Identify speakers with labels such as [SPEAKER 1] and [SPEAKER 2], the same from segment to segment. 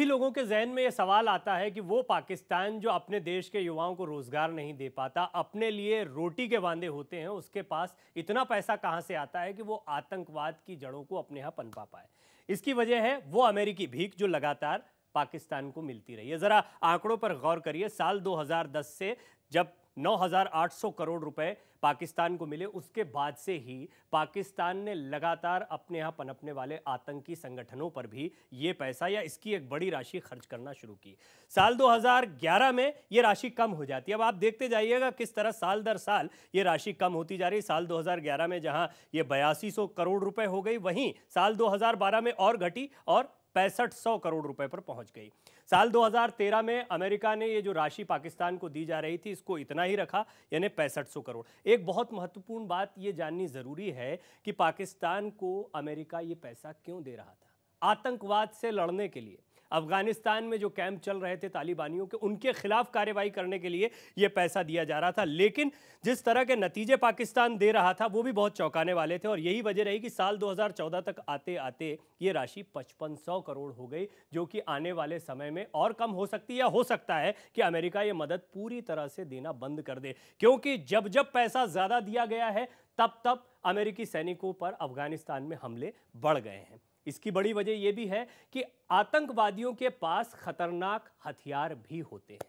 [SPEAKER 1] सभी लोगों के जहन में यह सवाल आता है कि वो पाकिस्तान जो अपने देश के युवाओं को रोजगार नहीं दे पाता, अपने लिए रोटी के वांदे होते हैं, उसके पास इतना पैसा कहां से आता है कि वो आतंकवाद की जड़ों को अपने यहां पनपा पाए। इसकी वजह है वो अमेरिकी भीख जो लगातार पाकिस्तान को मिलती रही है। जरा आंकड़ों पर गौर करिए। साल 2010 से जब 9,800 करोड़ रुपए पाकिस्तान को मिले, उसके बाद से ही पाकिस्तान ने लगातार अपने यहां पनपने वाले आतंकी संगठनों पर भी ये पैसा या इसकी एक बड़ी राशि खर्च करना शुरू की। साल 2011 में ये राशि कम हो जाती है। अब आप देखते जाइएगा किस तरह साल दर साल ये राशि कम होती जा रही है। साल 2011 में जहां ये 8200 करोड़ रुपए हो गई, वहीं साल 2012 में और घटी और 6500 करोड़ रुपए पर पहुंच गई। साल 2013 में अमेरिका ने ये जो राशि पाकिस्तान को दी जा रही थी, इसको इतना ही रखा, यानी 6500 करोड़। एक बहुत महत्वपूर्ण बात ये जाननी जरूरी है कि पाकिस्तान को अमेरिका ये पैसा क्यों दे रहा था? आतंकवाद से लड़ने के लिए। अफगानिस्तान में जो कैंप चल रहे थे तालिबानियों के, उनके खिलाफ कार्रवाई करने के लिए यह पैसा दिया जा रहा था। लेकिन जिस तरह के नतीजे पाकिस्तान दे रहा था वो भी बहुत चौंकाने वाले थे, और यही वजह रही कि साल 2014 तक आते आते ये राशि 5500 करोड़ हो गई, जो कि आने वाले समय में और कम हो सकती है, या हो सकता है कि अमेरिका ये मदद पूरी तरह से देना बंद कर दे। क्योंकि जब जब पैसा ज्यादा दिया गया है, तब तब अमेरिकी सैनिकों पर अफगानिस्तान में हमले बढ़ गए हैं। इसकी बड़ी वजह यह भी है कि आतंकवादियों के पास खतरनाक हथियार भी होते हैं।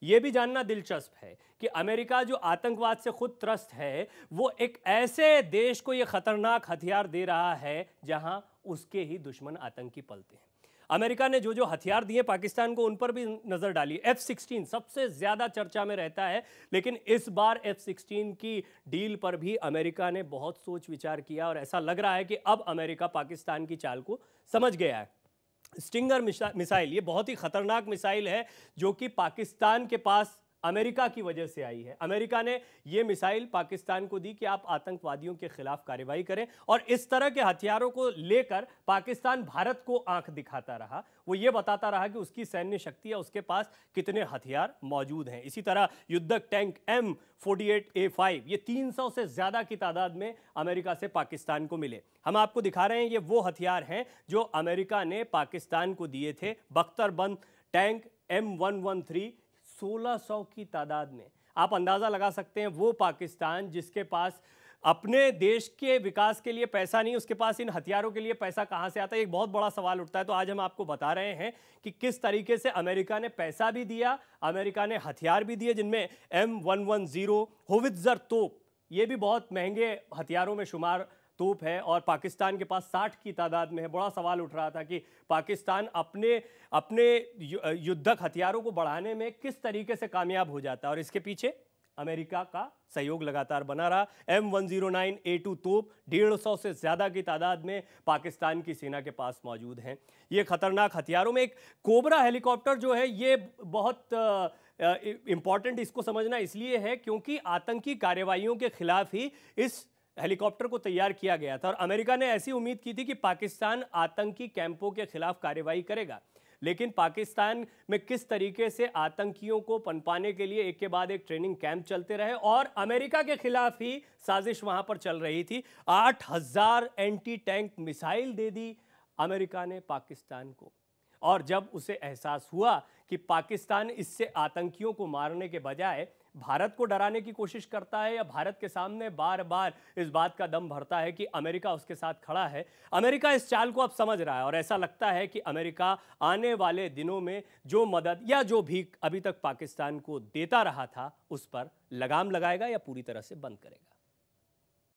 [SPEAKER 1] यह भी जानना दिलचस्प है कि अमेरिका जो आतंकवाद से खुद त्रस्त है, वो एक ऐसे देश को यह खतरनाक हथियार दे रहा है जहां उसके ही दुश्मन आतंकी पलते हैं। अमेरिका ने जो जो हथियार दिए पाकिस्तान को, उन पर भी नजर डाली। F-16 सबसे ज्यादा चर्चा में रहता है, लेकिन इस बार F-16 की डील पर भी अमेरिका ने बहुत सोच विचार किया, और ऐसा लग रहा है कि अब अमेरिका पाकिस्तान की चाल को समझ गया है। स्टिंगर मिसाइल, ये बहुत ही खतरनाक मिसाइल है जो कि पाकिस्तान के पास अमेरिका की वजह से आई है। अमेरिका ने यह मिसाइल पाकिस्तान को दी कि आप आतंकवादियों के खिलाफ कार्रवाई करें, और इस तरह के हथियारों को लेकर पाकिस्तान भारत को आंख दिखाता रहा। वो ये बताता रहा कि उसकी सैन्य शक्ति या उसके पास कितने हथियार मौजूद हैं। इसी तरह युद्धक टैंक M48A5, ये 300 से ज्यादा की तादाद में अमेरिका से पाकिस्तान को मिले। हम आपको दिखा रहे हैं, ये वो हथियार हैं जो अमेरिका ने पाकिस्तान को दिए थे। बख्तरबंद टैंक M113 1600 की तादाद में। आप अंदाजा लगा सकते हैं, वो पाकिस्तान जिसके पास अपने देश के विकास के लिए पैसा नहीं, उसके पास इन हथियारों के लिए पैसा कहां से आता है? एक बहुत बड़ा सवाल उठता है। तो आज हम आपको बता रहे हैं कि किस तरीके से अमेरिका ने पैसा भी दिया, अमेरिका ने हथियार भी दिए, जिनमें M110 होवित्जर तोप, ये भी बहुत महंगे हथियारों में शुमार तोप है, और पाकिस्तान के पास 60 की तादाद में है। बड़ा सवाल उठ रहा था कि पाकिस्तान अपने युद्धक हथियारों को बढ़ाने में किस तरीके से कामयाब हो जाता है, और इसके पीछे अमेरिका का सहयोग लगातार बना रहा। M109A2 तोप 150 से ज्यादा की तादाद में पाकिस्तान की सेना के पास मौजूद हैं। ये खतरनाक हथियारों में एक कोबरा हेलीकॉप्टर जो है, ये बहुत इंपॉर्टेंट इसको समझना इसलिए है क्योंकि आतंकी कार्रवाइयों के खिलाफ ही इस हेलीकॉप्टर को तैयार किया गया था, और अमेरिका ने ऐसी उम्मीद की थी कि पाकिस्तान आतंकी कैंपों के खिलाफ कार्रवाई करेगा। लेकिन पाकिस्तान में किस तरीके से आतंकियों को पनपाने के लिए एक के बाद एक ट्रेनिंग कैंप चलते रहे, और अमेरिका के खिलाफ ही साजिश वहां पर चल रही थी। 8000 एंटी टैंक मिसाइल दे दी अमेरिका ने पाकिस्तान को, और जब उसे एहसास हुआ कि पाकिस्तान इससे आतंकियों को मारने के बजाय भारत को डराने की कोशिश करता है, या भारत के सामने बार बार इस बात का दम भरता है कि अमेरिका उसके साथ खड़ा है, अमेरिका इस चाल को अब समझ रहा है, और ऐसा लगता है कि अमेरिका आने वाले दिनों में जो मदद या जो भीख अभी तक पाकिस्तान को देता रहा था, उस पर लगाम लगाएगा या पूरी तरह से बंद करेगा।